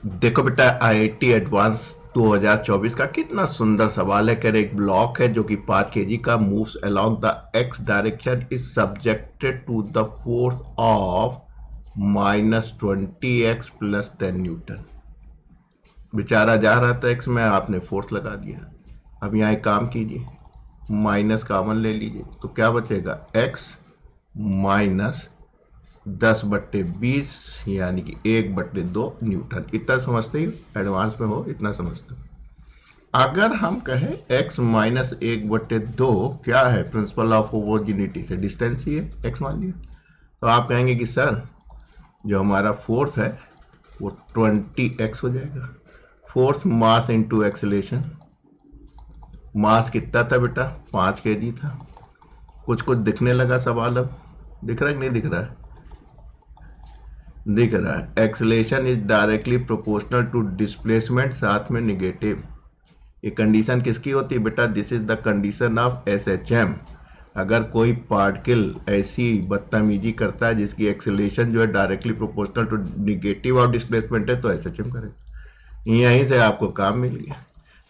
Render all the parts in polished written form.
देखो बेटा, IIT advance 2024 का कितना सुंदर सवाल है। कह रहे एक ब्लॉक है जो कि 5 kg का, moves along the x direction, is subjected to the force of -20x plus 10 N। बेचारा जा रहा था एक्स में, आपने फोर्स लगा दिया। अब यहाँ एक काम कीजिए, माइनस कॉमन ले लीजिए, तो क्या बचेगा, एक्स माइनस 10/20 यानी कि 1/2 N। इतना समझते ही, एडवांस में हो इतना समझते हो। अगर हम कहें x माइनस 1/2 क्या है, प्रिंसिपल ऑफ होमोजेनिटी से डिस्टेंस ही है, x मान लिया, तो आप कहेंगे कि सर जो हमारा फोर्स है वो 20x हो जाएगा। फोर्स मास इंटू एक्सेलेरेशन, मास कितना था बेटा, 5 kg था। कुछ कुछ दिखने लगा सवाल, अब दिख रहा है कि नहीं दिख रहा है, दिख रहा है। Acceleration is directly proportional to displacement, साथ में निगेटिव। ये कंडीशन किसकी होती है बेटा, this is the condition of SHM. अगर कोई पार्टिकल ऐसी बदतमीजी करता है जिसकी एक्सेलेरेशन जो है directly proportional to negative of displacement है, तो एसएचएम करेगा। यहीं से आपको काम मिल गया।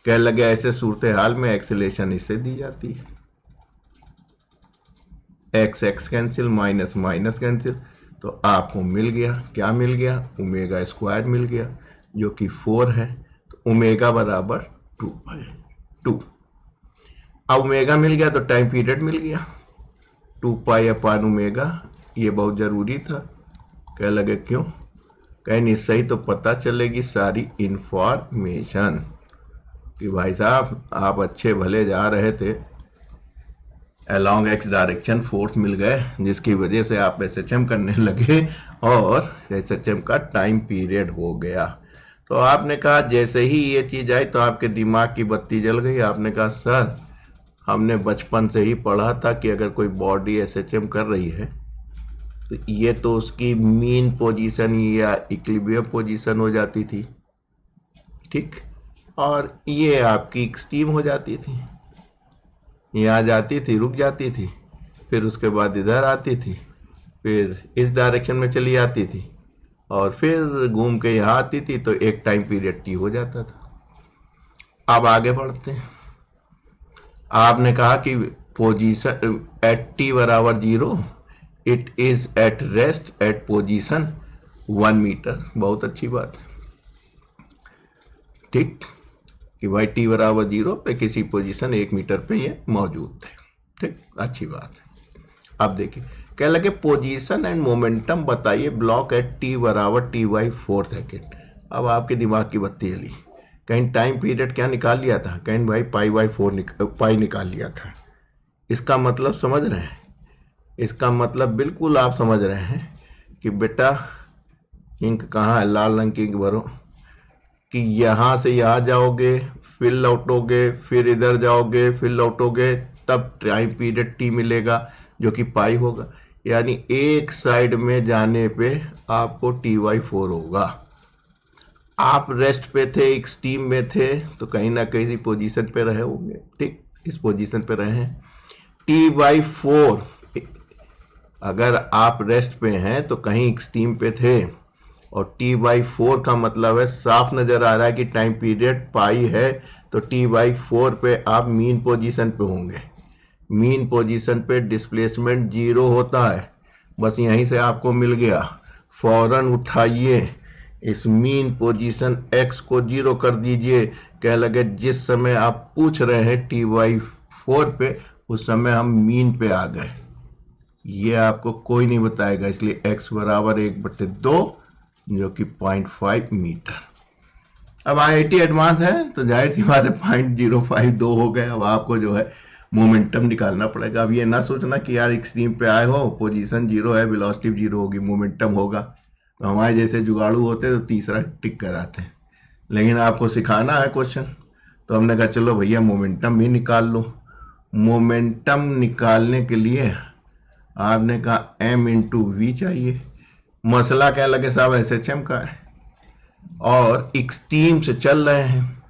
कह लगे ऐसे सूरत हाल में एक्सेलेरेशन इससे दी जाती है, x x cancel, minus minus cancel, तो आपको मिल गया, क्या मिल गया, ओमेगा स्क्वायर मिल गया जो कि 4 है। तो ओमेगा बराबर 2 अब ओमेगा मिल गया तो टाइम पीरियड मिल गया 2π/ओमेगा। ये बहुत जरूरी था। कह लगे क्यों, कहीं इससे ही तो पता चलेगी सारी इंफॉर्मेशन कि भाई साहब आप अच्छे भले जा रहे थे, अलोंग एक्स डायरेक्शन फोर्स मिल गए जिसकी वजह से आप एसएचएम करने लगे और एसएचएम का टाइम पीरियड हो गया। तो आपने कहा, जैसे ही ये चीज आई तो आपके दिमाग की बत्ती जल गई। आपने कहा सर हमने बचपन से ही पढ़ा था कि अगर कोई बॉडी एसएचएम कर रही है तो ये तो उसकी मीन पोजीशन या इक्विलिब्रियम पोजीशन हो जाती थी, ठीक, और ये आपकी एक्सट्रीम हो जाती थी। यहाँ जाती थी, रुक जाती थी, फिर उसके बाद इधर आती थी, फिर इस डायरेक्शन में चली आती थी और फिर घूम के यहाँ आती थी, तो एक टाइम पीरियड टी हो जाता था। अब आगे बढ़ते हैं। आपने कहा कि पोजीशन एट टी बराबर 0 it is at rest at position 1 metre. बहुत अच्छी बात है, ठीक, कि भाई टी बराबर 0 पे किसी पोजीशन 1 मीटर पे ये मौजूद थे, ठीक, अच्छी बात है। अब देखिए, कह लगे पोजीशन एंड मोमेंटम बताइए ब्लॉक एट टी बराबर t/4 सेकेंड। अब आपके दिमाग की बत्ती जली। कहीं टाइम पीरियड क्या निकाल लिया था, कहीं भाई पाई निकाल लिया था। इसका मतलब समझ रहे हैं, इसका मतलब बिल्कुल आप समझ रहे हैं कि बेटा इंक कहाँ है, लाल रंग की इंक भरो, कि यहां से यहां जाओगे, फिर लौटोगे, फिर इधर जाओगे, फिर लौटोगे, तब टाइम पीरियड टी मिलेगा जो कि पाई होगा। यानी एक साइड में जाने पे आपको t/4 होगा। आप रेस्ट पे थे, एक्सट्रीम में थे, तो कहीं ना कहीं पोजीशन पे रहे होंगे, ठीक, इस पोजीशन पे रहे हैं। t/4 अगर आप रेस्ट पे हैं तो कहीं एक्सट्रीम पे थे, और t/4 का मतलब है, साफ नजर आ रहा है कि टाइम पीरियड पाई है, तो t/4 पे आप मीन पोजीशन पे होंगे। मीन पोजीशन पे डिस्प्लेसमेंट 0 होता है। बस यहीं से आपको मिल गया, फौरन उठाइए इस मीन पोजीशन x को 0 कर दीजिए। कह लगे जिस समय आप पूछ रहे हैं t/4 पे, उस समय हम मीन पे आ गए। ये आपको कोई नहीं बताएगा, इसलिए x बराबर 1/2 जो कि 0.5 मीटर। अब आईआईटी एडवांस है तो जाहिर सी बात है 0.052 हो गए। अब आपको जो है मोमेंटम निकालना पड़ेगा। अब ये ना सोचना कि यार एक्सट्रीम पे आए हो, पोजीशन 0 है, वेलोसिटी 0 होगी, मोमेंटम होगा। तो हमारे जैसे जुगाड़ू होते तो तीसरा टिक कराते, लेकिन आपको सिखाना है क्वेश्चन, तो हमने कहा चलो भैया मोमेंटम भी निकाल लो। मोमेंटम निकालने के लिए आपने कहा m इंटू वी चाहिए। मसला क्या लगे साहब, एसएचएम का है और एक्सट्रीम से चल रहे हैं,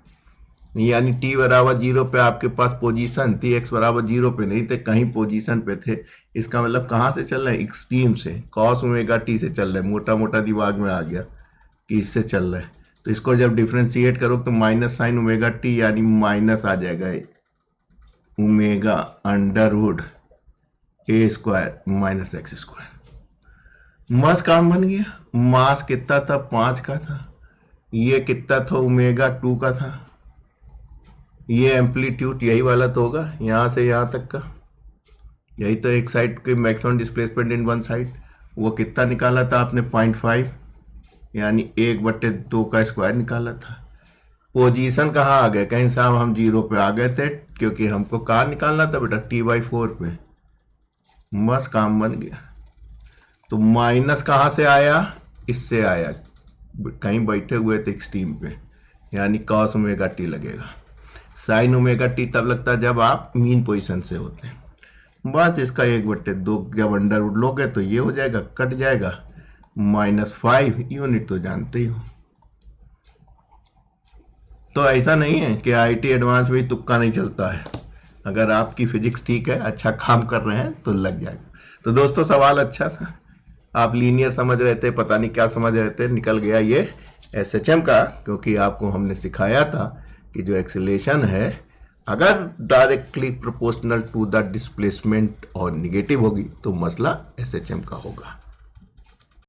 यानी t बराबर 0 पे आपके पास पोजीशन थी, x बराबर 0 पे नहीं थे, कहीं पोजीशन पे थे। इसका मतलब कहाँ से चल रहे हैं, एक्सट्रीम से, cos ओमेगा t से चल रहे हैं। मोटा मोटा दिमाग में आ गया कि इससे चल रहे हैं। तो इसको जब डिफ्रेंशिएट करो तो माइनस साइन ओमेगा टी यानी माइनस आ जाएगा ओमेगा अंडर रूट ए स्क्वायर माइनस एक्स स्क्वायर। मास काम बन गया। मास कितना था? 5 का था। ये कितना था? ओमेगा 2 का था। ये एम्पलीट्यूड यही वाला तो होगा, यहां से यहां तक का। यही तो एक साइड के maximum displacement in one side. वो कितना निकाला था आपने? 0.5 यानी 1/2 का स्क्वायर निकाला था। पोजीशन कहाँ आ गए? कहीं साहब हम 0 पे आ गए थे, क्योंकि हमको कहाँ निकालना था बेटा? t/4 पे। बस काम बन गया। तो माइनस कहाँ से आया? इससे आया, कहीं बैठे हुए थे एक्सट्रीम पे, यानी cos ओमेगा टी लगेगा। साइन ओमेगा टी तब लगता है जब आप मीन पोजीशन से होते हैं। बस इसका 1/2 जब अंडर रूट लोगे तो ये हो जाएगा, कट जाएगा। -5 यूनिट तो जानते ही हो। तो ऐसा नहीं है कि आईटी एडवांस में तुक्का नहीं चलता है। अगर आपकी फिजिक्स ठीक है, अच्छा काम कर रहे हैं तो लग जाएगा। तो दोस्तों सवाल अच्छा था। आप लीनियर समझ रहे थे, पता नहीं क्या समझ रहे थे, निकल गया ये एसएचएम का, क्योंकि आपको हमने सिखाया था कि जो एक्सेलेरेशन है अगर directly proportional to the displacement और निगेटिव होगी तो मसला एसएचएम का होगा।